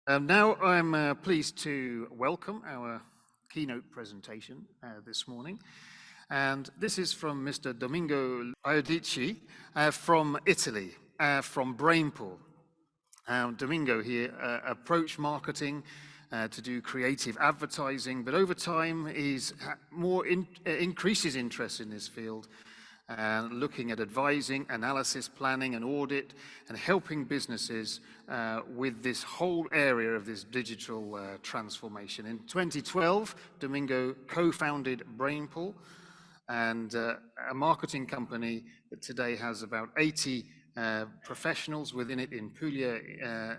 Now I'm pleased to welcome our keynote presentation this morning. And this is from Mr. Domingo Iudice from Italy, from Brainpull. Domingo here approached marketing to do creative advertising, but over time he's increases interest in this field, looking at advising, analysis, planning and audit, and helping businesses with this whole area of this digital transformation. In 2012, Domingo co-founded Brainpull, and a marketing company that today has about 80 professionals within it in Puglia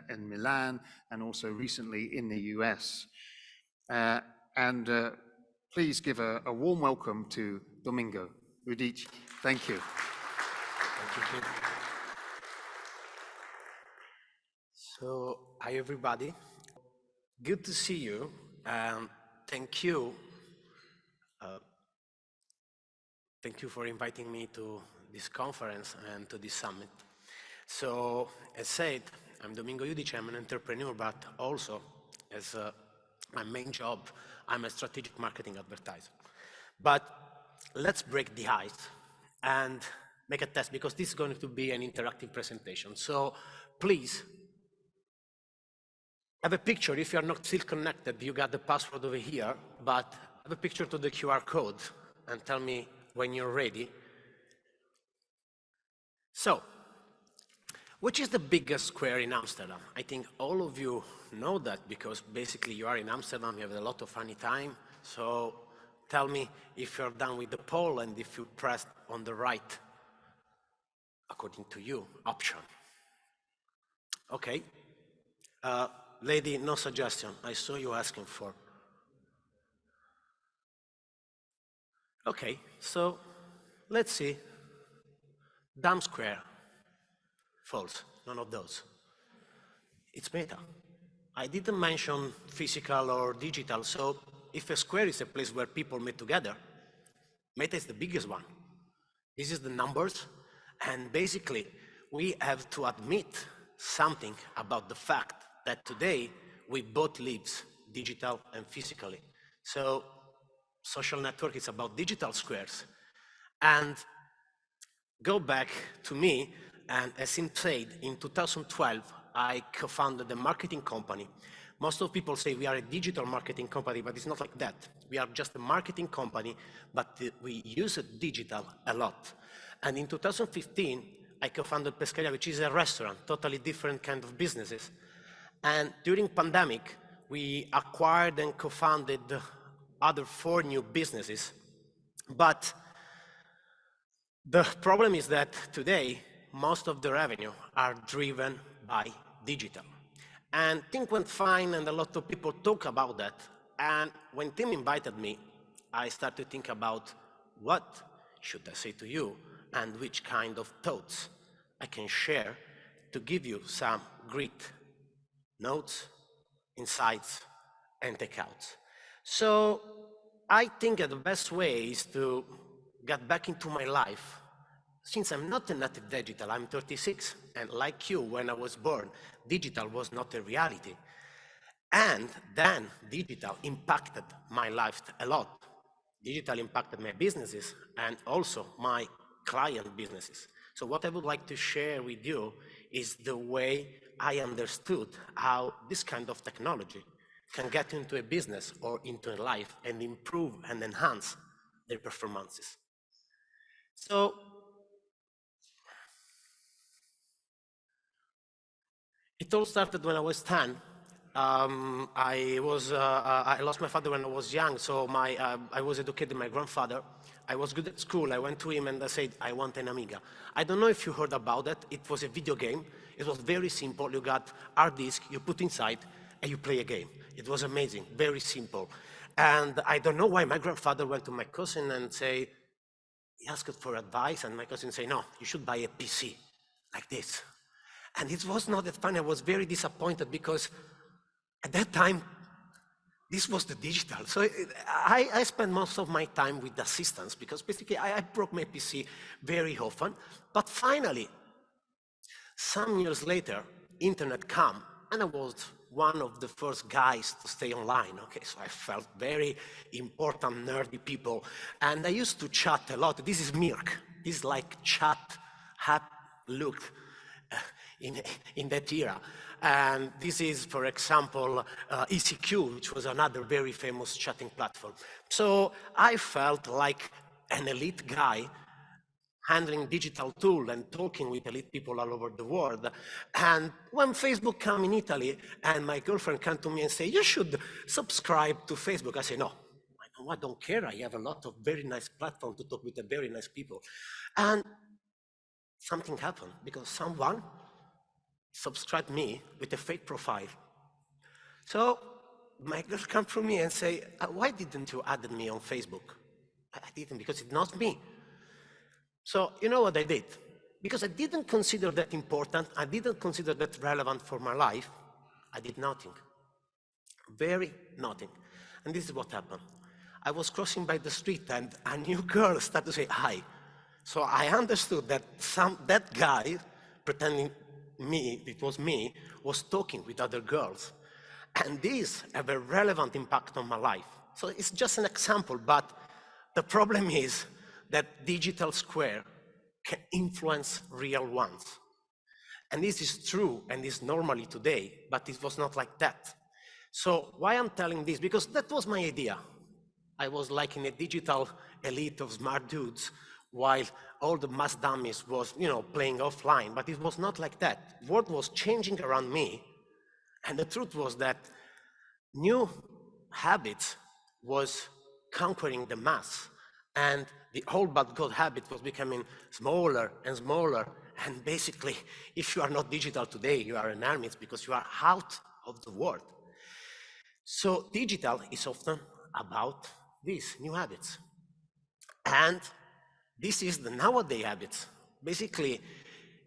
and Milan, and also recently in the US. Please give a warm welcome to Domingo Iudice. Thank you. Thank you. So, hi everybody. Good to see you. Thank you. Thank you for inviting me to this conference and to this summit. So, as said, I'm Domingo Iudice. I'm an entrepreneur, but also, as my main job, I'm a strategic marketing advertiser. But let's break the ice and make a test, because this is going to be an interactive presentation. So please have a picture. If you are not still connected, you got the password over here, but have a picture to the QR code and tell me when you're ready. So, which is the biggest square in Amsterdam? I think all of you know that, because basically you are in Amsterdam, you have a lot of funny time. So tell me if you're done with the poll and if you pressed on the right, according to you, option. Okay. Lady, no suggestion. I saw you asking for. Okay, so let's see. Dumb square. False. None of those. It's meta. I didn't mention physical or digital, so if a square is a place where people meet together, meta is the biggest one. This is the numbers, and basically we have to admit something about the fact that today we both live digital and physically. So social network is about digital squares. And go back to me, and as Sim said, in 2012, I co-founded a marketing company. Most of people say we are a digital marketing company, but it's not like that. We are just a marketing company, but we use digital a lot. And in 2015, I co-founded Pescaria, which is a restaurant, totally different kind of businesses. And during pandemic, we acquired and co-founded other 4 new businesses. But the problem is that today, most of the revenue are driven by digital. And things went fine, and a lot of people talk about that. And when Tim invited me, I started to think about what should I say to you and which kind of thoughts I can share to give you some great notes, insights, and takeouts. So I think that the best way is to get back into my life. Since I'm not a native digital, I'm 36, and like you, when I was born, digital was not a reality. And then digital impacted my life a lot. Digital impacted my businesses and also my client businesses. So what I would like to share with you is the way I understood how this kind of technology can get into a business or into a life and improve and enhance their performances. So it all started when I was 10. I lost my father when I was young, so I was educated by my grandfather. I was good at school. I went to him and I said, I want an Amiga. I don't know if you heard about it. It was a video game. It was very simple. You got hard disk, you put inside, and you play a game. It was amazing, very simple. And I don't know why my grandfather went to my cousin and say, he asked for advice, and my cousin said, no, you should buy a PC like this. And it was not that fun. I was very disappointed because at that time, this was the digital. So I spent most of my time with assistants, because basically I broke my PC very often. But finally, some years later, internet came, and I was one of the first guys to stay online. Okay, so I felt very important, nerdy people. And I used to chat a lot. This is Mirk. This is like chat had looked in that era. And this is, for example, ECQ, which was another very famous chatting platform. So I felt like an elite guy handling digital tool and talking with elite people all over the world. And when Facebook came in Italy and my girlfriend came to me and said, you should subscribe to Facebook, I say, no, I don't care. I have a lot of very nice platforms to talk with the very nice people. And something happened because someone subscribed me with a fake profile. So my girl came to me and say, why didn't you add me on Facebook? I didn't, because it's not me. So you know what I did? Because I didn't consider that important, I didn't consider that relevant for my life, I did nothing. Very nothing. And this is what happened. I was crossing by the street and a new girl started to say hi. So I understood that that guy, pretending it was me, was talking with other girls. And this had a relevant impact on my life. So it's just an example, but the problem is that digital square can influence real ones. And this is true and is normally today, but it was not like that. So why I'm telling this? Because that was my idea. I was like in a digital elite of smart dudes, while all the mass dummies was, playing offline, but it was not like that. World was changing around me, and the truth was that new habits was conquering the mass, and the old but good habit was becoming smaller and smaller, and basically, if you are not digital today, you are an hermit because you are out of the world. So digital is often about these new habits. And this is the nowadays habits. Basically,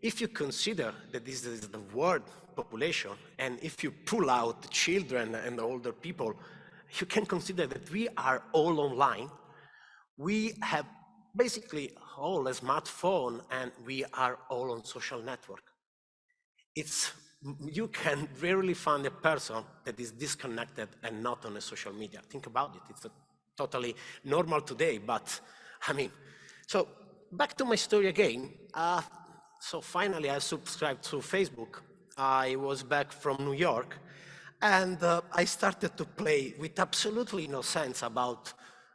if you consider that this is the world population, and if you pull out the children and the older people, you can consider that we are all online. We have basically all a smartphone, and we are all on social network. You can rarely find a person that is disconnected and not on a social media. Think about it. It's totally normal today, but so back to my story again. So finally I subscribed to Facebook. I was back from New York, and I started to play with absolutely no sense about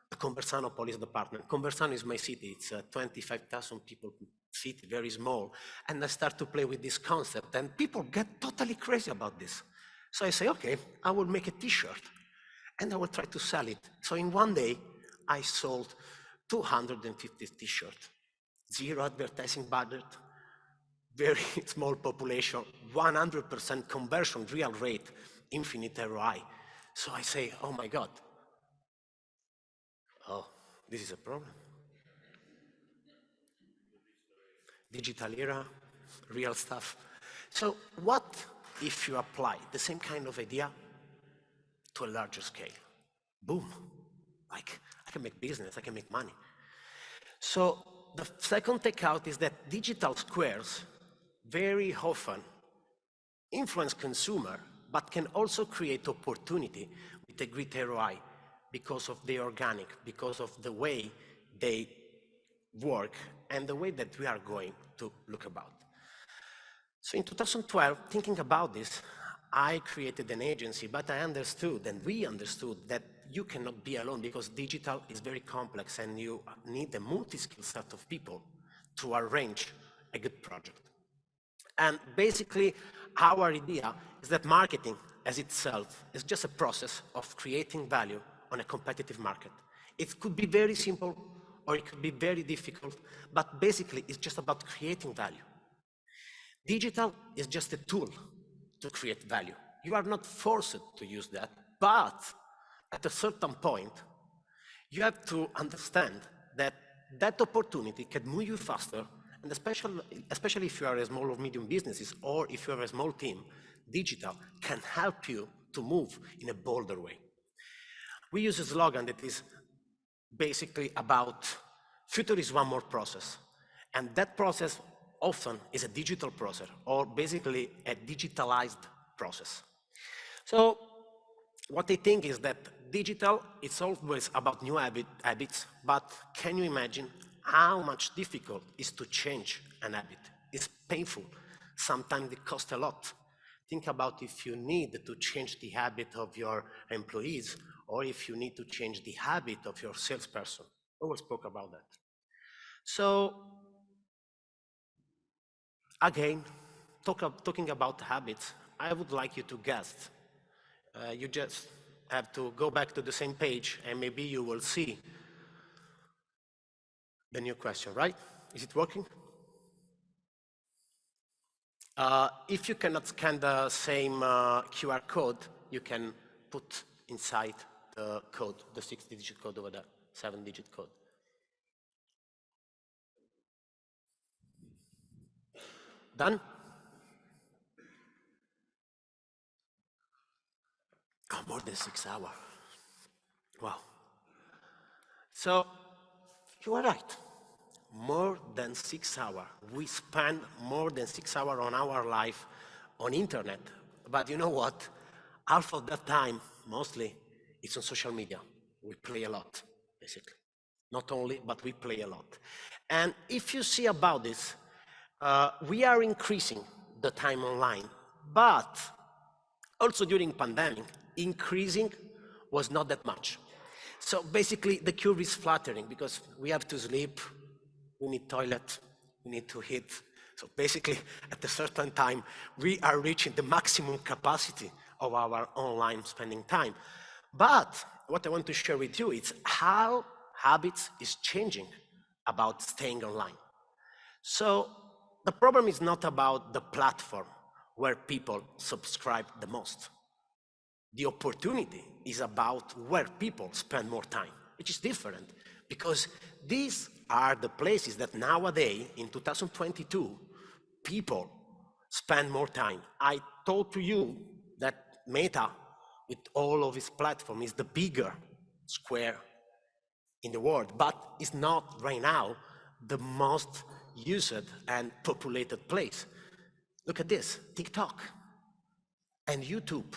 the Conversano Police Department. Conversano is my city. It's a 25,000 people city, very small. And I start to play with this concept, and people get totally crazy about this. So I say, okay, I will make a t-shirt, and I will try to sell it. So in one day, I sold 250 t-shirts, zero advertising budget, very small population, 100% conversion, real rate, infinite ROI. So I say, oh my God, this is a problem. Digital era, real stuff. So what if you apply the same kind of idea to a larger scale? Boom, like I can make business, I can make money. So the second takeout is that digital squares very often influence consumer, but can also create opportunity with a great ROI because of the organic, because of the way they work and the way that we are going to look about. So in 2012, thinking about this, I created an agency, but I understood, and we understood, that you cannot be alone because digital is very complex and you need a multi-skill set of people to arrange a good project. And basically, our idea is that marketing as itself is just a process of creating value on a competitive market. It could be very simple or it could be very difficult, but basically it's just about creating value. Digital is just a tool to create value. You are not forced to use that, but at a certain point, you have to understand that that opportunity can move you faster, and especially if you are a small or medium businesses, or if you are a small team, digital can help you to move in a bolder way. We use a slogan that is basically about future is one more process, and that process often is a digital process, or basically a digitalized process. So what I think is that digital, it's always about new habits, but can you imagine how much difficult it is to change an habit? It's painful. Sometimes it costs a lot. Think about if you need to change the habit of your employees, or if you need to change the habit of your salesperson. We will spoke about that. So again, talking about habits, I would like you to guess. You just have to go back to the same page and maybe you will see the new question, right? Is it working? If you cannot scan the same QR code, you can put inside the code, the 6-digit code over there, 7-digit code. Done? Oh, more than 6 hours. Wow. So, you are right. More than 6 hours. We spend more than 6 hours on our life on internet. But you know what? Half of that time, mostly, it's on social media. We play a lot, basically. Not only, but we play a lot. And if you see about this, we are increasing the time online, but also during pandemic, increasing was not that much. So basically the curve is flattering because we have to sleep, we need toilet, we need to eat. So basically at a certain time, we are reaching the maximum capacity of our online spending time. But what I want to share with you is how habits is changing about staying online. So the problem is not about the platform where people subscribe the most. The opportunity is about where people spend more time, which is different because these are the places that nowadays, in 2022, people spend more time. I told to you that Meta, with all of its platform, is the bigger square in the world, but it's not right now the most used and populated place. Look at this, TikTok and YouTube.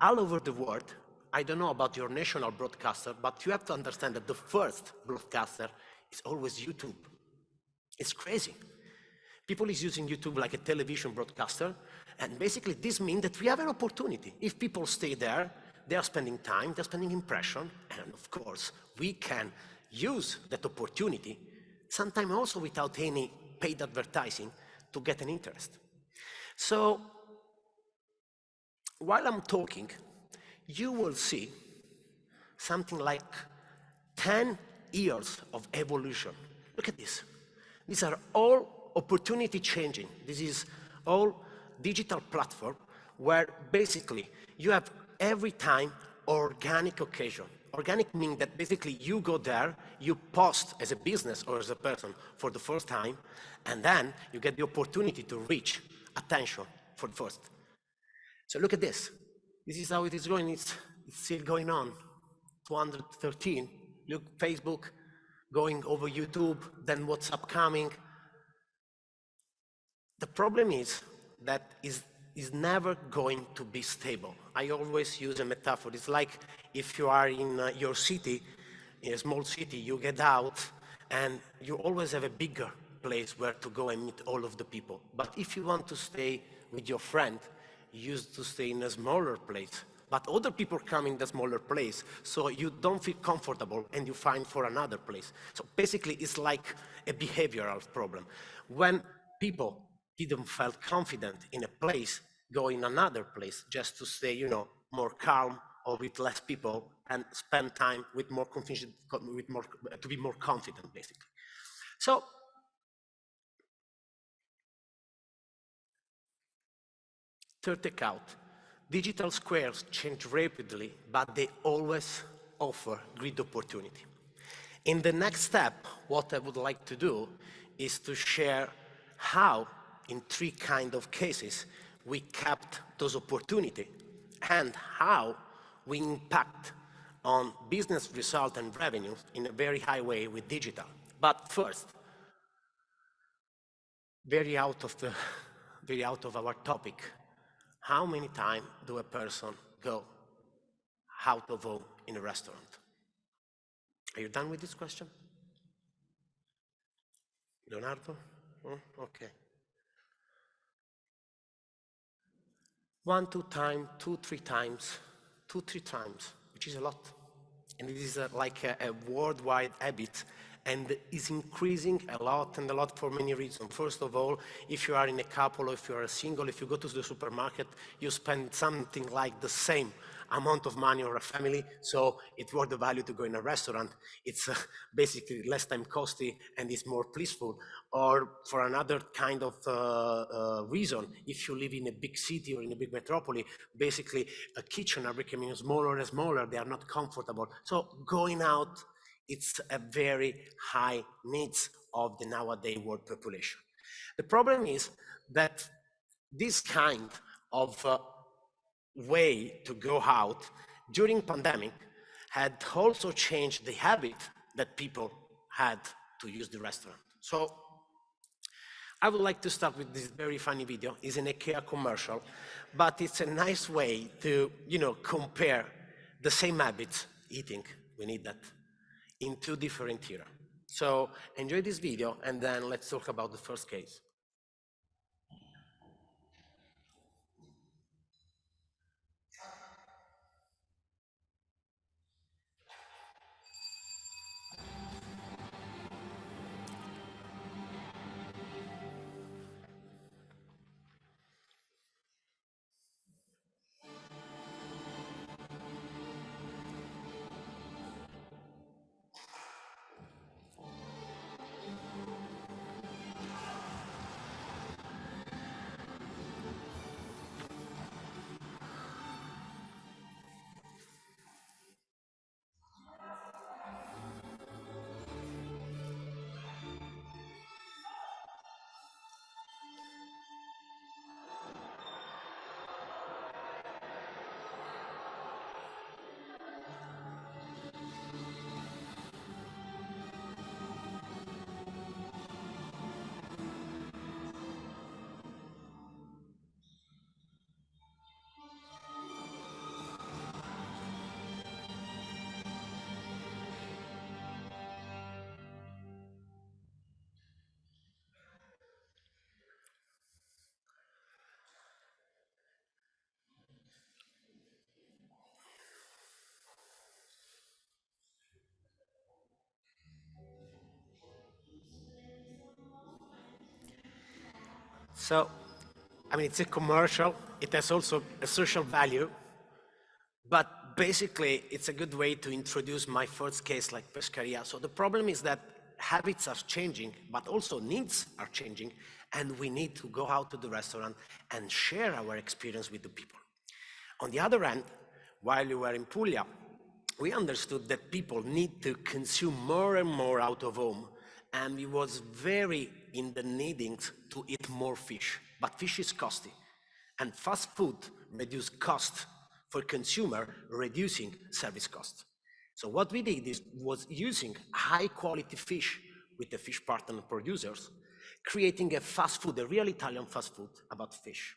All over the world, I don't know about your national broadcaster, but you have to understand that the first broadcaster is always YouTube. It's crazy. People is using YouTube like a television broadcaster, and basically this means that we have an opportunity. If people stay there, they are spending time, they're spending impression, and of course, we can use that opportunity, sometimes also without any paid advertising, to get an interest. So, while I'm talking, you will see something like 10 years of evolution. Look at this. These are all opportunity changing. This is all digital platform where basically you have every time organic occasion. Organic means that basically you go there, you post as a business or as a person for the first time, and then you get the opportunity to reach attention for the first. So look at this. This is how it is going. It's still going on. 213. Look, Facebook going over YouTube, then WhatsApp coming. The problem is that is never going to be stable. I always use a metaphor. It's like if you are in your city, in a small city, you get out and you always have a bigger place where to go and meet all of the people. But if you want to stay with your friend, you used to stay in a smaller place. But other people come in the smaller place, so you don't feel comfortable and you find for another place. So basically, it's like a behavioral problem. When people didn't feel confident in a place, go in another place just to stay, more calm or with less people and spend time with more confident, to be more confident, basically. So, third takeout. Digital squares change rapidly, but they always offer great opportunity. In the next step, what I would like to do is to share how, in 3 kind of cases, we kept those opportunity and how we impact on business result and revenues in a very high way with digital. But first, very out of our topic, How many times do a person go out of home in a restaurant? Are you done with this question? Leonardo? Oh, okay. 1, 2 times, 2, 3 times, 2, 3 times, which is a lot. And it is like a worldwide habit, and is increasing a lot and a lot for many reasons. First of all, if you are in a couple or if you are a single, if you go to the supermarket, you spend something like the same amount of money or a family, so it's worth the value to go in a restaurant. It's basically less time costly and it's more peaceful. Or for another kind of reason, if you live in a big city or in a big metropolis, basically a kitchen are becoming smaller and smaller, they are not comfortable. So going out, it's a very high needs of the nowadays world population. The problem is that this kind of way to go out during pandemic had also changed the habit that people had to use the restaurant. So I would like to start with this very funny video. It's an IKEA commercial, but it's a nice way to, compare the same habits, eating, we need that, in 2 different eras. So enjoy this video, and then let's talk about the first case. So, it's a commercial. It has also a social value, but basically it's a good way to introduce my first case like Pescaria. So the problem is that habits are changing, but also needs are changing, and we need to go out to the restaurant and share our experience with the people. On the other hand, while we were in Puglia, we understood that people need to consume more and more out of home, and we was very in the needing to eat more fish. But fish is costly, and fast food reduce cost for consumer, reducing service costs. So what we did was using high quality fish with the fish partner producers, creating a fast food, a real Italian fast food about fish.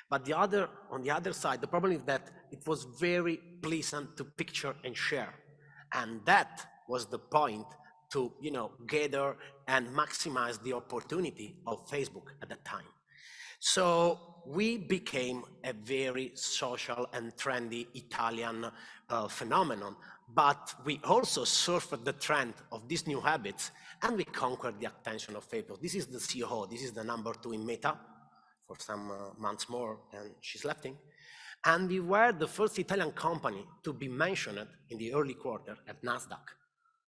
But on the other side, the problem is that it was very pleasant to picture and share. And that was the point to gather and maximize the opportunity of Facebook at that time. So we became a very social and trendy Italian phenomenon, but we also surfed the trend of these new habits, and we conquered the attention of Facebook. This is the CEO, this is the number 2 in Meta, for some months more, and she's leaving. And we were the first Italian company to be mentioned in the early quarter at NASDAQ,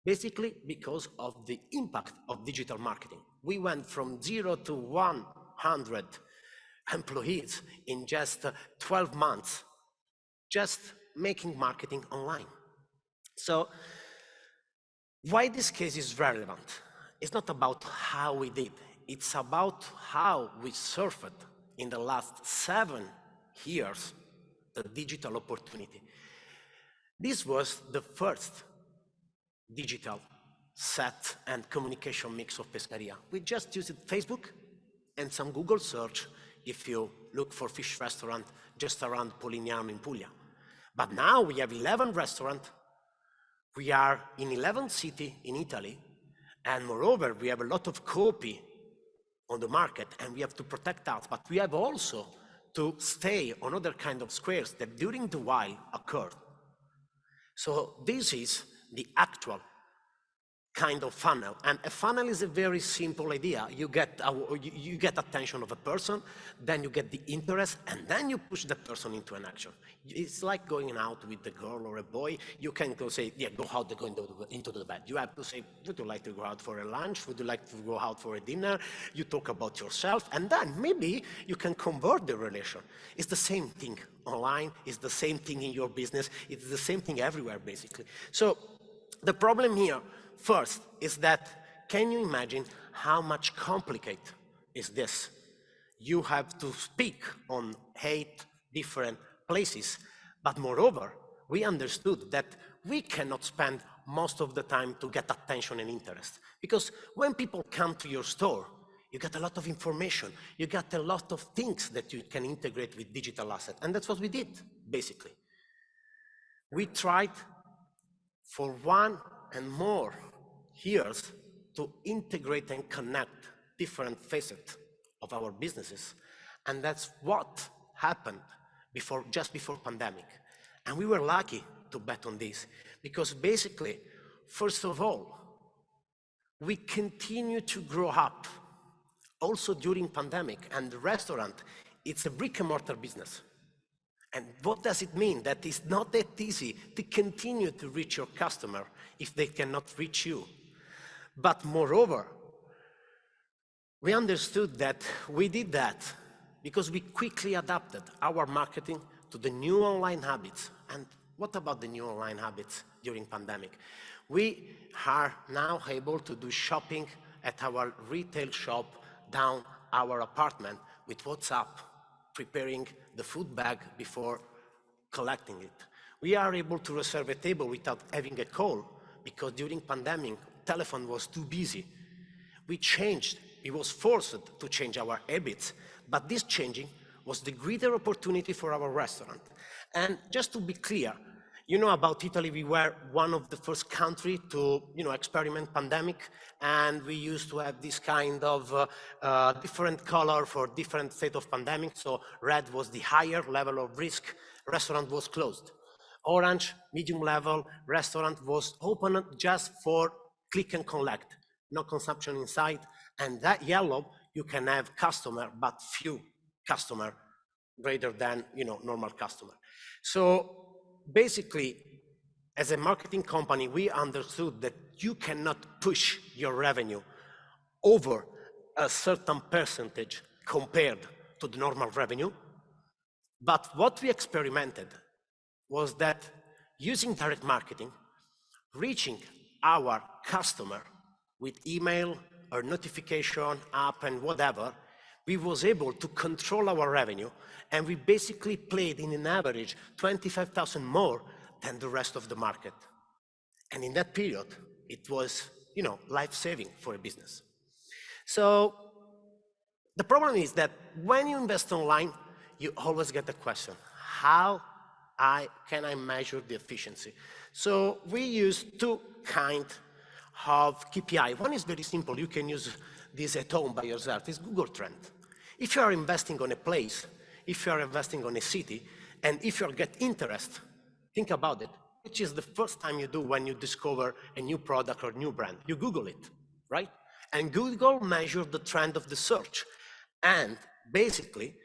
basically because of the impact of digital marketing. We went from 0 to 100 employees in just 12 months, just making marketing online. So why this case is relevant? It's not about how we did, it's about how we surfed in the last 7 years the digital opportunity. This was the first digital set and communication mix of Pescaria. We just used Facebook and some Google search if you look for fish restaurant just around Polignano in Puglia. But now we have 11 restaurants. We are in 11 cities in Italy. And moreover, we have a lot of copy on the market, and we have to protect us. But we have also to stay on other kind of squares that during the while occurred. So this is the actual kind of funnel. And a funnel is a very simple idea. You get attention of a person, then you get the interest, and then you push that person into an action. It's like going out with a girl or a boy. You can go say, yeah, go out, go into the bed. You have to say, would you like to go out for a lunch? Would you like to go out for a dinner? You talk about yourself, and then maybe you can convert the relation. It's the same thing online. It's the same thing in your business. It's the same thing everywhere, basically. So the problem here, first, is that, can you imagine how much complicated is this? You have to speak on 8 different places, but moreover, we understood that we cannot spend most of the time to get attention and interest. Because when people come to your store, you get a lot of information, you get a lot of things that you can integrate with digital assets, and that's what we did, basically. We tried for 1 and more years to integrate and connect different facets of our businesses. And that's what happened just before pandemic. And we were lucky to bet on this because basically, first of all, we continue to grow up also during pandemic, and the restaurant, it's a brick and mortar business. And what does it mean? That it's not that easy to continue to reach your customer if they cannot reach you. But moreover, we understood that we did that because we quickly adapted our marketing to the new online habits. And what about the new online habits during pandemic? We are now able to do shopping at our retail shop down our apartment with WhatsApp, preparing the food bag before collecting it. We are able to reserve a table without having a call because during pandemic, telephone was too busy. We was forced to change our habits, but this changing was the greater opportunity for our restaurant. And just to be clear, you know about Italy, we were one of the first country to experiment pandemic, and we used to have this kind of different color for different state of pandemic. So red was the higher level of risk, restaurant was closed. Orange, medium level, restaurant was open just for click and collect, no consumption inside. And that yellow, you can have customer, but few customer, greater than normal customer. So basically, as a marketing company, we understood that you cannot push your revenue over a certain percentage compared to the normal revenue. But what we experimented was that using direct marketing, reaching our customer with email or notification app and whatever, we was able to control our revenue, and we basically played in an average 25,000 more than the rest of the market. And in that period, it was, life-saving for a business. So the problem is that when you invest online, you always get the question, how can I measure the efficiency? So we use 2 kinds of KPI. One is very simple. You can use this at home by yourself. It's Google Trend. If you are investing on a place, if you are investing on a city, and if you get interest, think about it, which is the first time you do when you discover a new product or new brand. You Google it, right? And Google measures the trend of the search. And basically,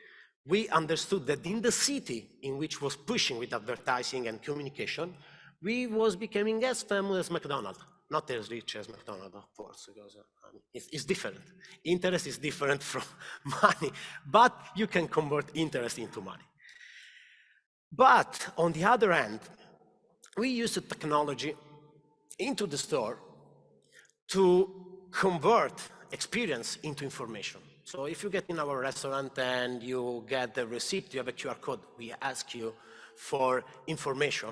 we understood that in the city in which was pushing with advertising and communication, we was becoming as famous as McDonald's. Not as rich as McDonald's, of course, because it's different. Interest is different from money, but you can convert interest into money. But on the other hand, we use the technology into the store to convert experience into information. So if you get in our restaurant and you get the receipt, you have a QR code, we ask you for information.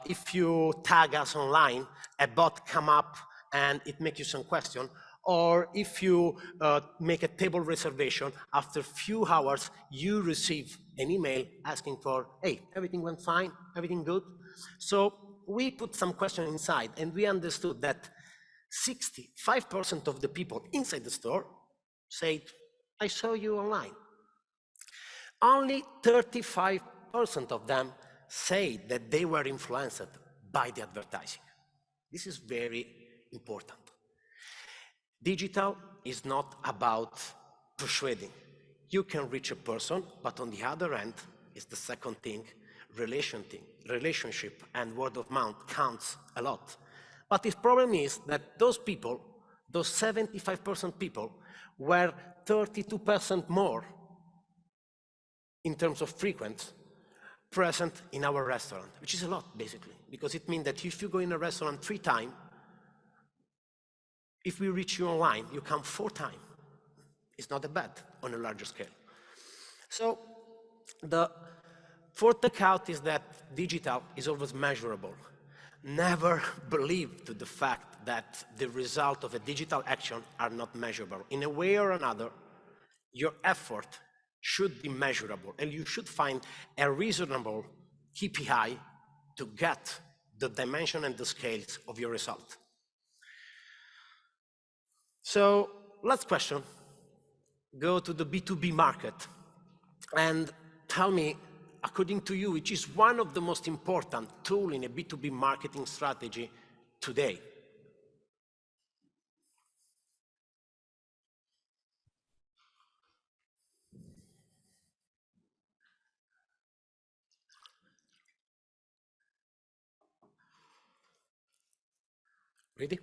If you tag us online, a bot come up and it makes you some question, Or if you make a table reservation, after a few hours, you receive an email asking for, hey, everything went fine, everything good? So we put some questions inside, and we understood that 65% of the people inside the store said, I saw you online. Only 35% of them say that they were influenced by the advertising. This is very important. Digital is not about persuading. You can reach a person, but on the other end is the second thing, relationship and word of mouth counts a lot. But the problem is that those people, those 75% people, were 32% more in terms of frequent present in our restaurant, which is a lot basically, because it means that if you go in a restaurant 3 times, if we reach you online, you come 4 times. It's not that bad on a larger scale. So the fourth takeout is that digital is always measurable. Never believe to the fact that the result of a digital action are not measurable. In a way or another, your effort should be measurable, and you should find a reasonable KPI to get the dimension and the scales of your result. So last question, go to the B2B market and tell me, according to you, which is one of the most important tools in a B2B marketing strategy today? Ready?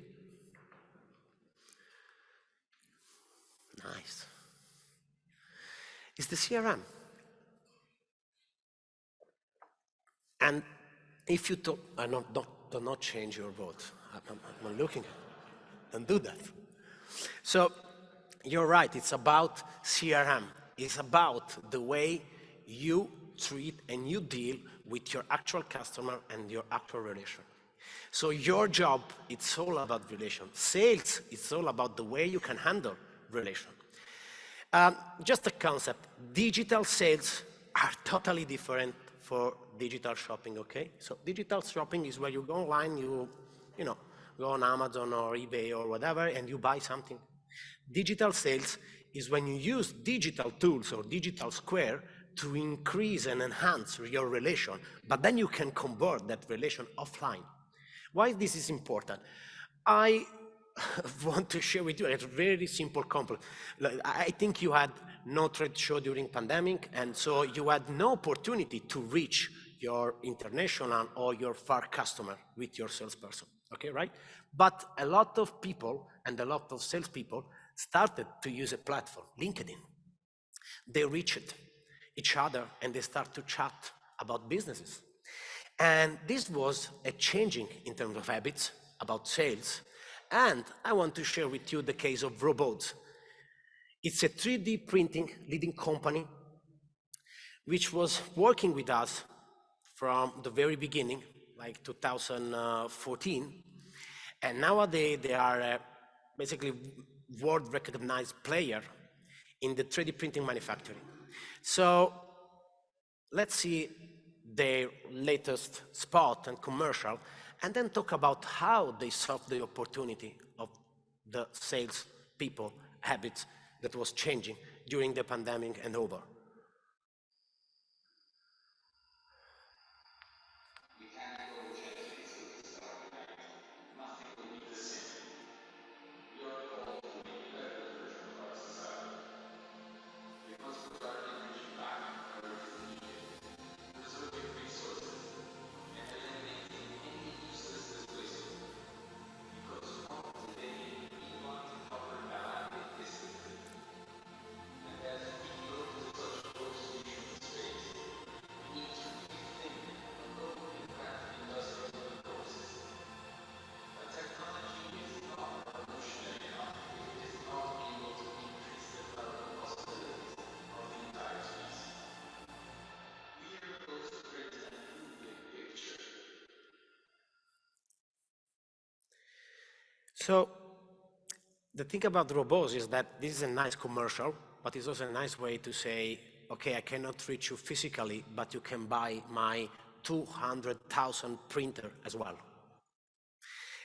Nice. It's the CRM. And if you talk, do not change your vote. I'm looking, don't do that. So you're right, it's about CRM. It's about the way you treat and you deal with your actual customer and your actual relation. So your job, it's all about relation. Sales, it's all about the way you can handle relation. Just a concept, digital sales are totally different for digital shopping, okay? So digital shopping is where you go online, you know, go on Amazon or eBay or whatever, and you buy something. Digital sales is when you use digital tools or digital square to increase and enhance your relation, but then you can convert that relation offline. Why this is important? I want to share with you a very simple compliment. I think you had no trade show during pandemic, and so you had no opportunity to reach your international or your far customer with your salesperson, okay, right? But a lot of people and a lot of salespeople started to use a platform, LinkedIn. They reached each other and they start to chat about businesses. And this was a changing in terms of habits about sales. And I want to share with you the case of robots. It's a 3D printing leading company which was working with us from the very beginning, like 2014. And nowadays they are basically world recognized player in the 3D printing manufacturing. So let's see their latest spot and commercial, and then talk about how they solved the opportunity of the sales people habits that was changing during the pandemic and over. So The thing about robots is that this is a nice commercial, but it's also a nice way to say, okay, I cannot reach you physically, but you can buy my 200,000 printer as well.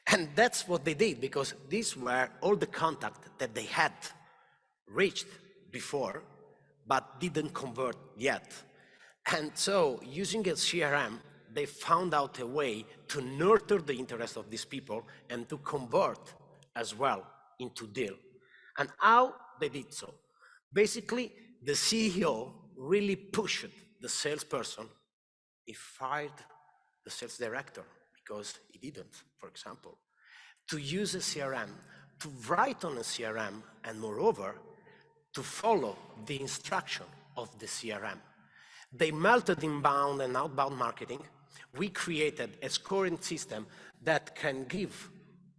And that's what they did, because these were all the contacts that they had reached before, but didn't convert yet. And so using a CRM, they found out a way to nurture the interest of these people and to convert as well into deal. And how they did so? Basically, the CEO really pushed the salesperson. He fired the sales director because he didn't, for example, to use a CRM, to write on a CRM, and moreover, to follow the instruction of the CRM. They melted inbound and outbound marketing. We created a scoring system that can give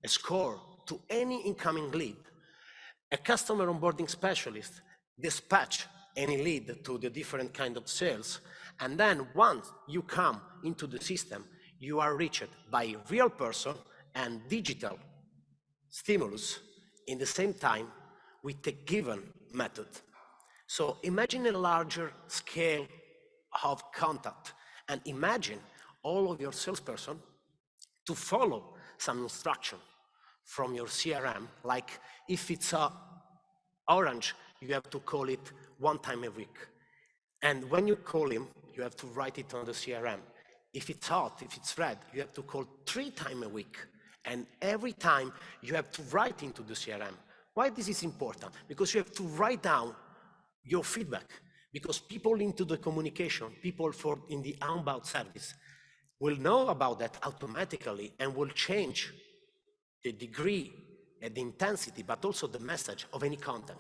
a score to any incoming lead. A customer onboarding specialist dispatch any lead to the different kind of sales. And then once you come into the system, you are reached by real person and digital stimulus in the same time with a given method. So imagine a larger scale of contact, and imagine all of your salesperson to follow some instruction from your CRM, like if it's orange, you have to call it 1 time a week. And when you call him, you have to write it on the CRM. If it's hot, if it's red, you have to call 3 times a week. And every time you have to write into the CRM. Why this is important? Because you have to write down your feedback. Because people into the communication, people in the outbound service, will know about that automatically and will change the degree and the intensity, but also the message of any content.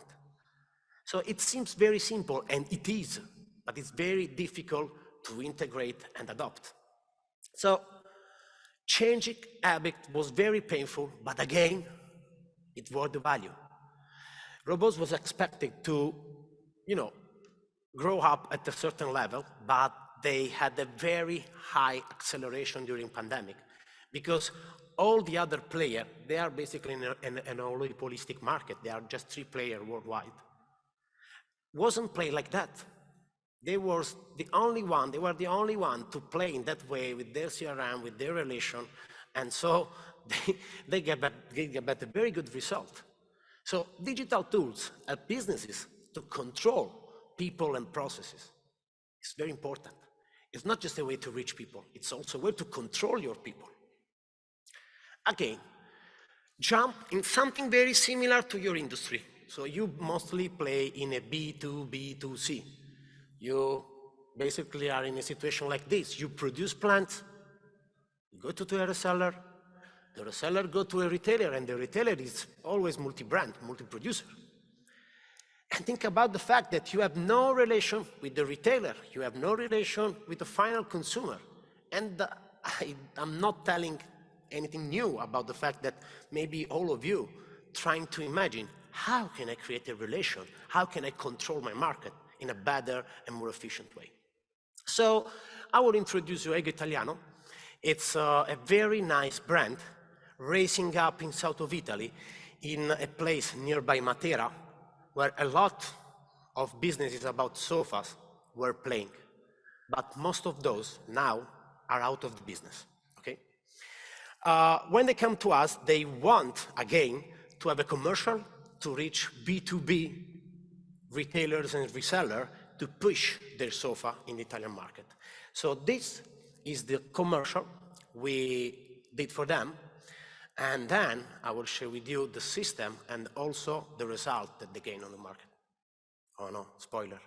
So it seems very simple, and it is, but it's very difficult to integrate and adopt. So changing habit was very painful, but again, it was the value. Robots was expected to, grow up at a certain level, but they had a very high acceleration during pandemic, because all the other players, they are basically in an oligopolistic market. They are just 3 players worldwide. Wasn't play like that. They were the only one to play in that way with their CRM, with their relation, and so they get a very good result. So digital tools help businesses to control people and processes. It's very important. It's not just a way to reach people, it's also a way to control your people. Again, jump in something very similar to your industry. So you mostly play in a B2B2C. You basically are in a situation like this. You produce plants, you go to a reseller, the reseller go to a retailer, and the retailer is always multi-brand, multi-producer. And think about the fact that you have no relation with the retailer, you have no relation with the final consumer. And I'm not telling anything new about the fact that maybe all of you trying to imagine, how can I create a relation? How can I control my market in a better and more efficient way? So I will introduce you Ego Italiano. It's a very nice brand raising up in south of Italy in a place nearby Matera, where a lot of businesses about sofas were playing. But most of those now are out of the business, okay? When they come to us, they want, again, to have a commercial to reach B2B retailers and resellers to push their sofa in the Italian market. So this is the commercial we did for them. And then I will share with you the system and also the result that they gain on the market. Oh no, spoiler.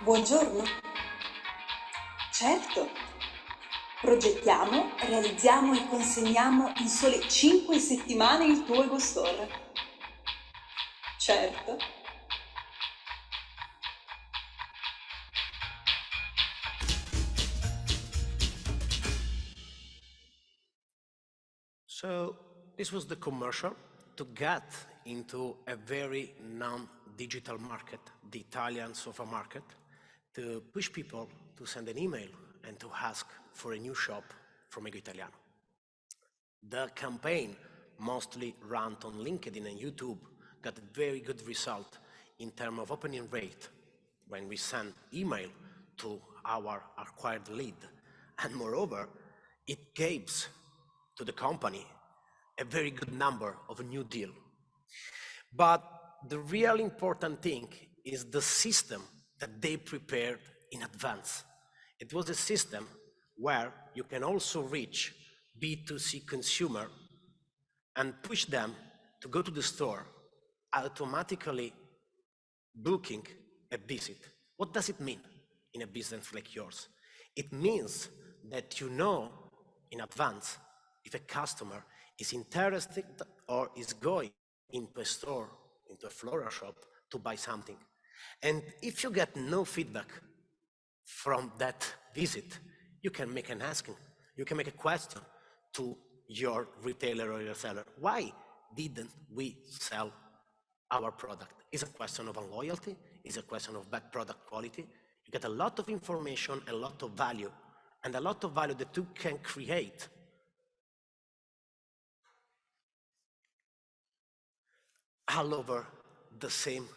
Buongiorno. Certo. Progettiamo, realizziamo e consegniamo in sole 5 settimane il tuo Ego Store. Certo. So this was the commercial to get into a very non-digital market, the Italian sofa market, to push people to send an email and to ask for a new shop from Ego Italiano. The campaign, mostly run on LinkedIn and YouTube, got a very good result in terms of opening rate when we send email to our acquired lead. And moreover, it gives to the company a very good number of a new deal. But the real important thing is the system that they prepared in advance. It was a system where you can also reach B2C consumer and push them to go to the store, automatically booking a visit. What does it mean in a business like yours? It means that you know in advance if a customer is interested or is going into a store, into a floral shop to buy something. And if you get no feedback from that visit, you can make an asking, you can make a question to your retailer or your seller. Why didn't we sell our product? Is a question of unloyalty, is a question of bad product quality. You get a lot of information, a lot of value, and a lot of value that you can create all over the same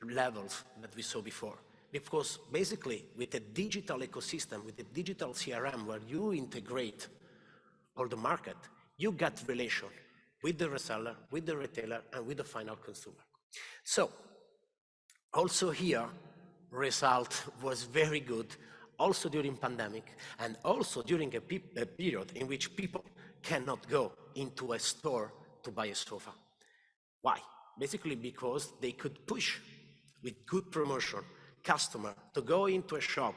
levels that we saw before. Because basically with a digital ecosystem, with a digital CRM where you integrate all the market, you get relation with the reseller, with the retailer, and with the final consumer. So also here, result was very good, also during pandemic, and also during a period in which people cannot go into a store to buy a sofa. Why? Basically because they could push with good promotion customer to go into a shop,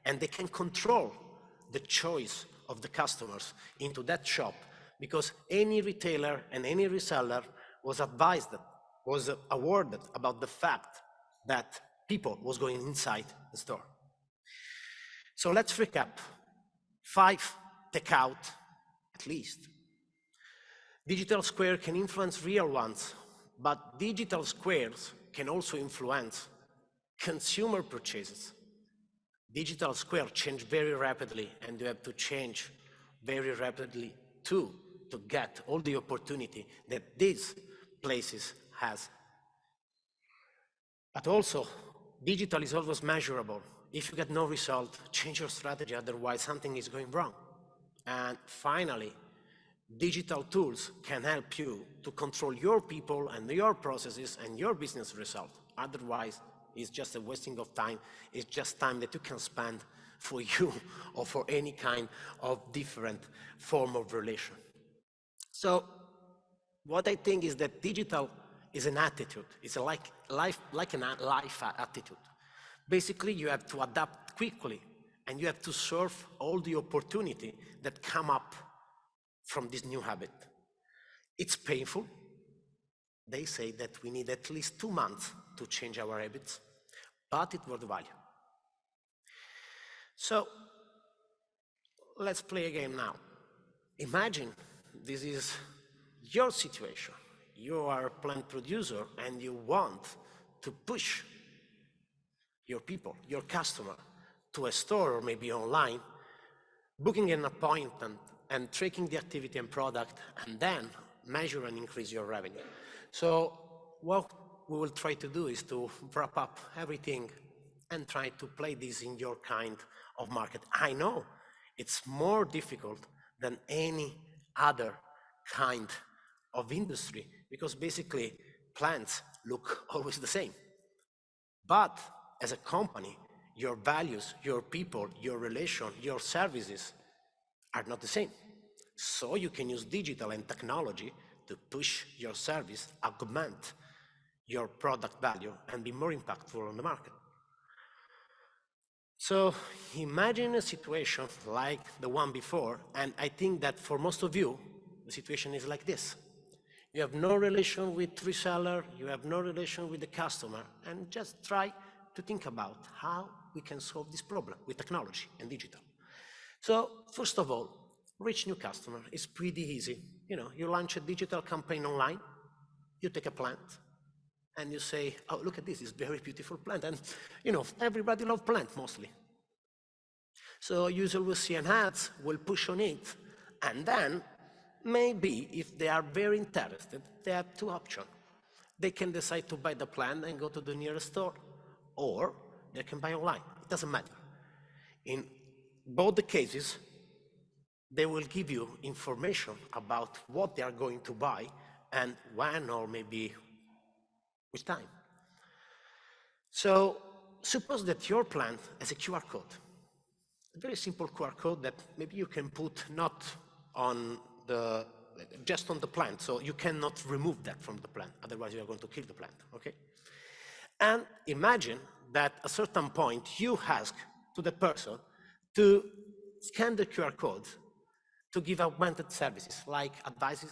and they can control the choice of the customers into that shop, because any retailer and any reseller was advised, was awarded about the fact that people was going inside the store. So let's recap. 5 takeout, at least. Digital square can influence real ones, but digital squares can also influence consumer purchases. Digital square change very rapidly, and you have to change very rapidly too to get all the opportunity that these places has. But also, digital is always measurable. If you get no result, change your strategy, otherwise something is going wrong. And finally, digital tools can help you to control your people and your processes and your business result. Otherwise, it's just a wasting of time. It's just time that you can spend for you or for any kind of different form of relation. So what I think is that digital is an attitude. It's a life attitude. Basically, you have to adapt quickly and you have to serve all the opportunity that come up from this new habit. It's painful. They say that we need at least 2 months to change our habits, but it's worth the value. So let's play a game now. Imagine this is your situation. You are a plant producer and you want to push your people, your customer, to a store or maybe online, booking an appointment and tracking the activity and product, and then measure and increase your revenue. So what we will try to do is to wrap up everything and try to play this in your kind of market. I know it's more difficult than any other kind of industry, because basically plants look always the same. But as a company, your values, your people, your relation, your services are not the same. So you can use digital and technology to push your service, augment your product value, and be more impactful on the market. So imagine a situation like the one before, and I think that for most of you, the situation is like this. You have no relation with reseller, you have no relation with the customer, and just try to think about how we can solve this problem with technology and digital. So first of all, reach new customer is pretty easy. You launch a digital campaign online, you take a plant, and you say, oh, look at this, it's a very beautiful plant. And everybody loves plants mostly. So user will see an ad, will push on it, and then maybe if they are very interested, they have two options. They can decide to buy the plant and go to the nearest store, or they can buy online. It doesn't matter. In both the cases, they will give you information about what they are going to buy and when, or maybe which time. So suppose that your plant has a QR code, a very simple QR code that maybe you can put not on just on the plant, so you cannot remove that from the plant, otherwise you are going to kill the plant, okay? And imagine that at a certain point you ask to the person to scan the QR code to give augmented services like advices,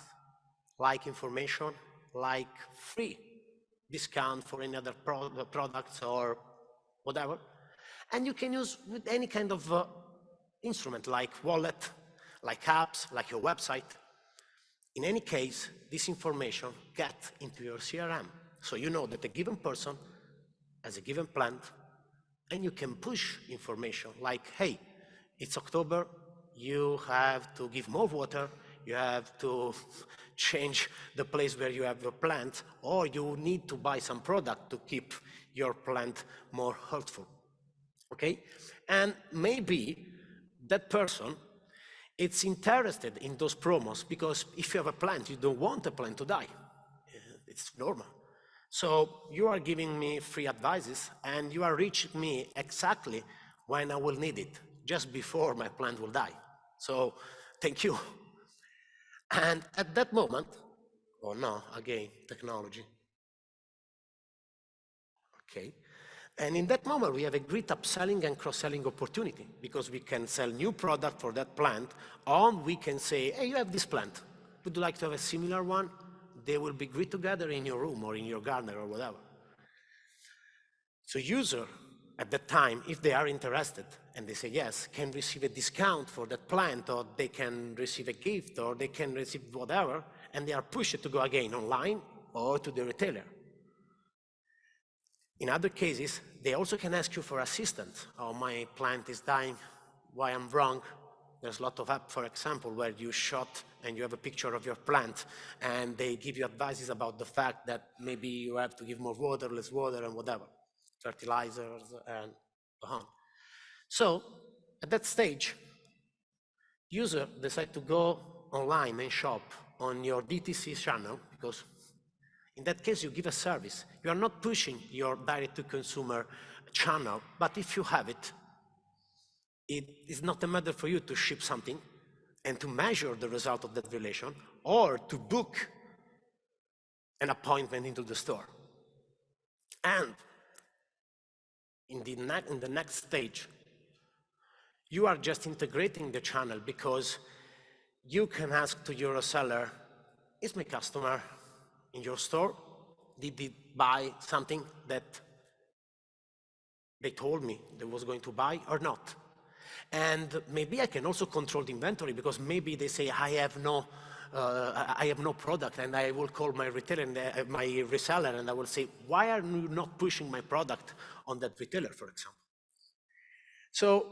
like information, like free discount for any other products or whatever. And you can use with any kind of instrument like wallet, like apps, like your website. In any case, this information gets into your CRM. So you know that a given person has a given plant, and you can push information like, hey, it's October, you have to give more water, you have to change the place where you have your plant, or you need to buy some product to keep your plant more healthful, okay? And maybe that person is interested in those promos, because if you have a plant, you don't want a plant to die. It's normal. So you are giving me free advices, and you are reaching me exactly when I will need it, just before my plant will die. So thank you. And at that moment, oh no, again, technology. Okay. And in that moment, we have a great upselling and cross-selling opportunity, because we can sell new product for that plant, or we can say, hey, you have this plant. Would you like to have a similar one? They will be great together in your room or in your garden or whatever. So user, at that time, if they are interested and they say yes, can receive a discount for that plant, or they can receive a gift, or they can receive whatever, and they are pushed to go again online or to the retailer. In other cases, they also can ask you for assistance. Oh, my plant is dying, why I'm wrong, There's a lot of apps, for example, where you shot and you have a picture of your plant, and they give you advices about the fact that maybe you have to give more water, less water, and whatever, fertilizers, and so on. So, at that stage, user decide to go online and shop on your DTC channel, because in that case, you give a service. You are not pushing your direct-to-consumer channel, but if you have it, it is not a matter for you to ship something and to measure the result of that relation, or to book an appointment into the store. And in the next stage, you are just integrating the channel, because you can ask to your reseller, is my customer in your store? Did they buy something that they told me they was going to buy or not? And maybe I can also control the inventory, because maybe they say, I have no product, and I will call my retailer and my reseller, and I will say, why are you not pushing my product on that retailer, for example? So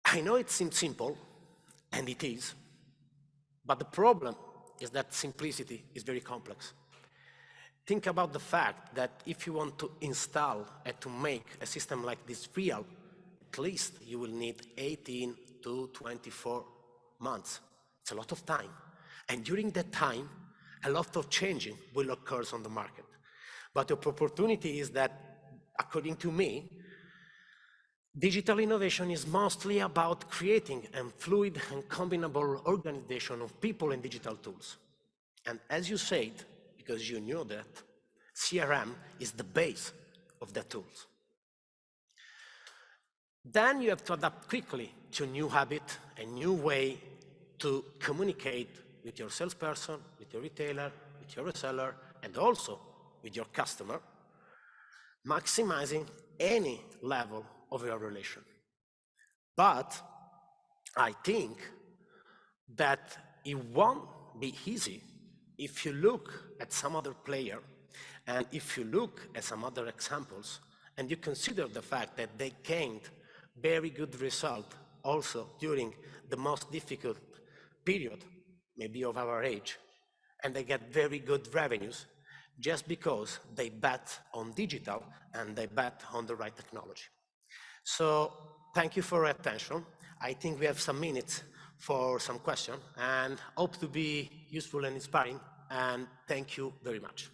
I know it seems simple, and it is, but the problem is that simplicity is very complex. Think about the fact that if you want to install and to make a system like this real, at least you will need 18 to 24 months. It's a lot of time. And during that time, a lot of changing will occur on the market. But the opportunity is that, according to me, digital innovation is mostly about creating a fluid and combinable organization of people and digital tools. And as you said, because you knew that, CRM is the base of the tools. Then you have to adapt quickly to a new habit, a new way to communicate with your salesperson, with your retailer, with your reseller, and also with your customer, maximizing any level of your relation. But I think that it won't be easy if you look at some other player, and if you look at some other examples, and you consider the fact that they gained very good result also during the most difficult period, maybe of our age, and they get very good revenues just because they bet on digital and they bet on the right technology. So thank you for your attention. I think we have some minutes for some questions, and hope to be useful and inspiring, and thank you very much.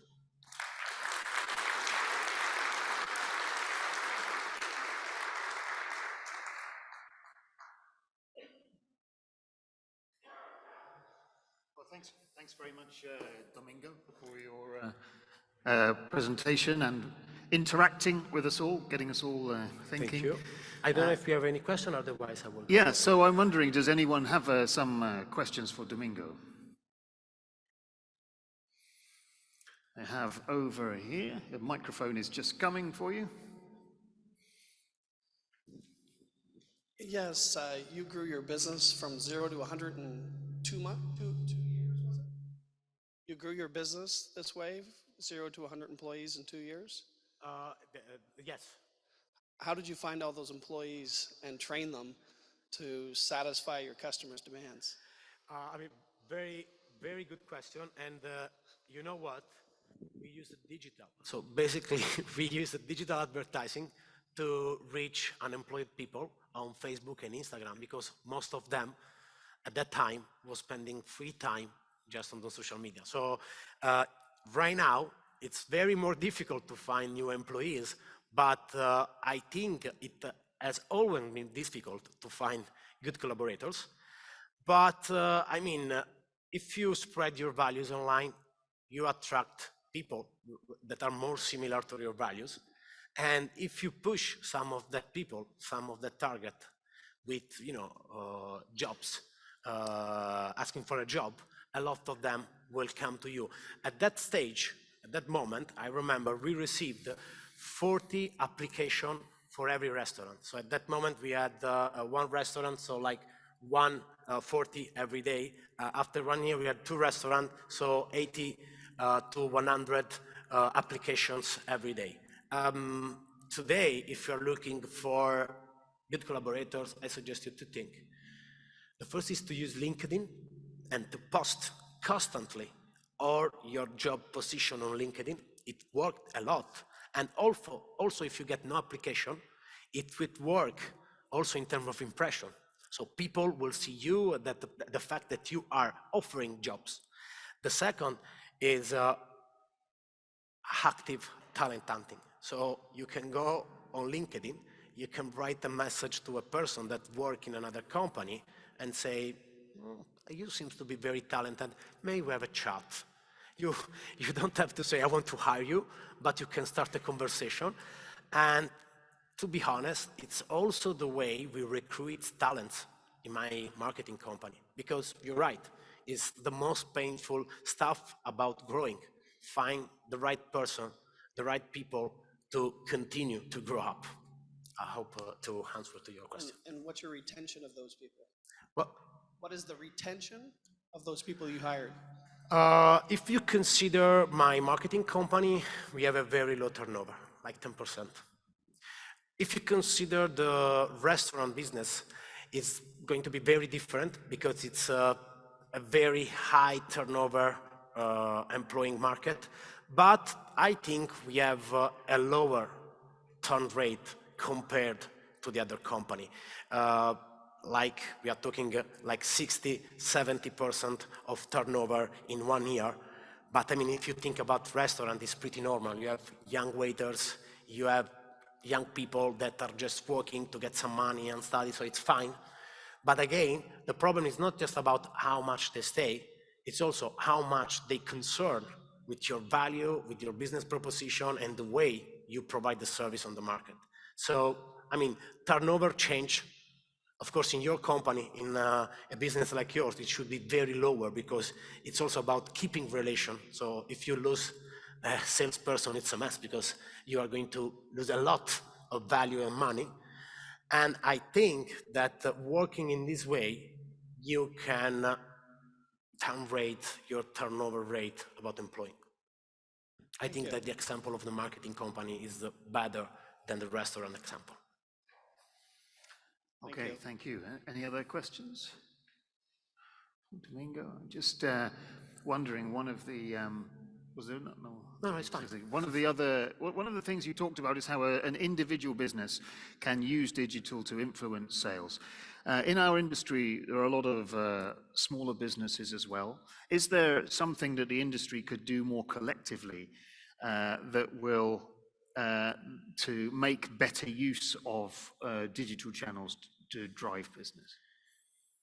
Well, thanks very much, Domingo, for your presentation and interacting with us all, getting us all thinking. Thank you. I don't know if you have any question, otherwise I will. Yeah, so I'm wondering, does anyone have some questions for Domingo? I have over here, the microphone is just coming for you. Yes, you grew your business from 0 to 102 months, 2 years, was it? You grew your business this way, 0 to 100 employees in 2 years? Yes. How did you find all those employees and train them to satisfy your customers' demands? I mean, very, very good question. And you know what? We use digital. So basically, we use digital advertising to reach unemployed people on Facebook and Instagram, because most of them at that time was spending free time just on the social media. So right now, it's very more difficult to find new employees, but I think it has always been difficult to find good collaborators. But I mean, if you spread your values online, you attract people that are more similar to your values. And if you push some of that people, some of that target with, jobs, asking for a job, a lot of them will come to you. At that stage, at that moment, I remember we received 40 applications for every restaurant. So at that moment, we had one restaurant, so like 40 every day. After 1 year, we had 2 restaurants, so 80 to 100 applications every day. Today, if you're looking for good collaborators, I suggest you to think. The first is to use LinkedIn and to post constantly or your job position on LinkedIn. It worked a lot. And also if you get no application, it would work also in terms of impression. So people will see you, that the fact that you are offering jobs. The second is active talent hunting. So you can go on LinkedIn, you can write a message to a person that works in another company and say, you seem to be very talented, may we have a chat? You don't have to say, I want to hire you, but you can start a conversation. And to be honest, it's also the way we recruit talents in my marketing company, because you're right, it's the most painful stuff about growing. Find the right person, the right people to continue to grow up. I hope to answer to your question. And what's your retention of those people? Well, what is the retention of those people you hired? If you consider my marketing company, we have a very low turnover, like 10%. If you consider the restaurant business, it's going to be very different because it's a very high turnover employing market. But I think we have a lower turn rate compared to the other company. Like we are talking like 60–70% of turnover in 1 year. But I mean, if you think about restaurant, it's pretty normal. You have young waiters, you have young people that are just working to get some money and study, so it's fine. But again, the problem is not just about how much they stay, it's also how much they concern with your value, with your business proposition, and the way you provide the service on the market. So, I mean, turnover change. Of course, in your company, in a business like yours, it should be very lower because it's also about keeping relation. So if you lose a salesperson, it's a mess because you are going to lose a lot of value and money. And I think that working in this way, you can downrate your turnover rate about employing. I think that the example of the marketing company is better than the restaurant example. Okay, thank you. Any other questions? Domingo, I'm just wondering, one of the, was there no? No, it's fine. One of the things you talked about is how an individual business can use digital to influence sales. In our industry, there are a lot of smaller businesses as well. Is there something that the industry could do more collectively that will to make better use of digital channels to drive business?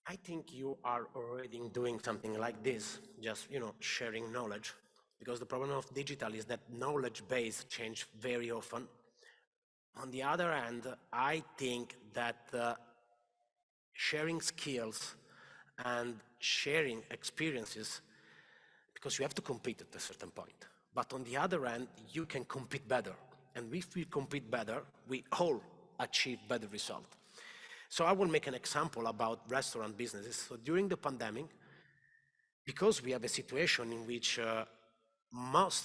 I think you are already doing something like this, just sharing knowledge. Because the problem of digital is that knowledge base change very often. On the other hand, I think that sharing skills and sharing experiences, because you have to compete at a certain point. But on the other hand, you can compete better. And if we compete better, we all achieve better result. So I will make an example about restaurant businesses. So during the pandemic, because we have a situation in which most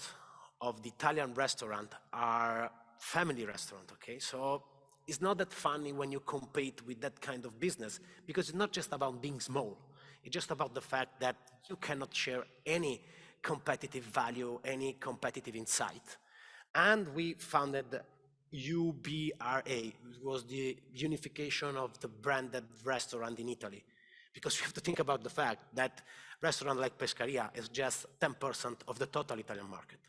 of the Italian restaurants are family restaurants, okay? So it's not that funny when you compete with that kind of business, because it's not just about being small. It's just about the fact that you cannot share any competitive value, any competitive insight. And we founded UBRA. It was the unification of the branded restaurant in Italy. Because you have to think about the fact that restaurant like Pescaria is just 10% of the total Italian market.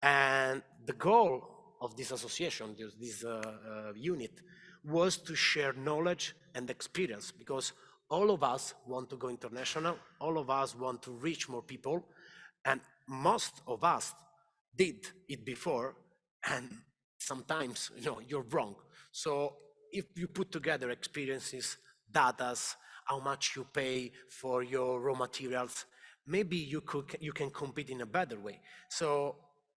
And the goal of this association, this unit, was to share knowledge and experience, because all of us want to go international, all of us want to reach more people, and most of us did it before, and sometimes you're wrong. So if you put together experiences, datas, how much you pay for your raw materials, maybe you can compete in a better way. So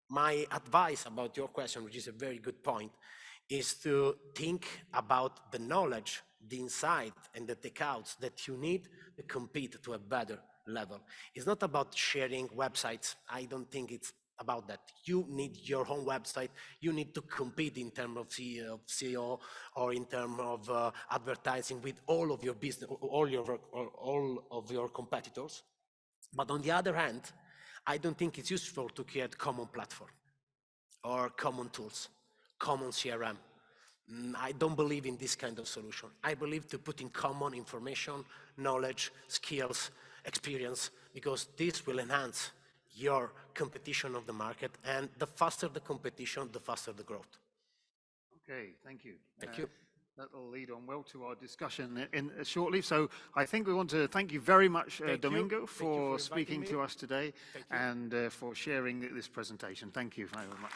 my advice about your question, which is a very good point, is to think about the knowledge, the insight, and the takeouts that you need to compete to a better level. It's not about sharing websites. I don't think it's about that. You need your own website. You need to compete in terms of SEO or in terms of advertising with all of your business, all of your competitors. But on the other hand, I don't think it's useful to create common platform or common tools, common CRM. I don't believe in this kind of solution. I believe to put in common information, knowledge, skills, experience, because this will enhance your competition of the market, and the faster the competition, the faster the growth. Okay, thank you. Thank you. That'll lead on well to our discussion shortly. So I think we want to thank you very much, Domingo, for speaking to us today and for sharing this presentation. Thank you very much.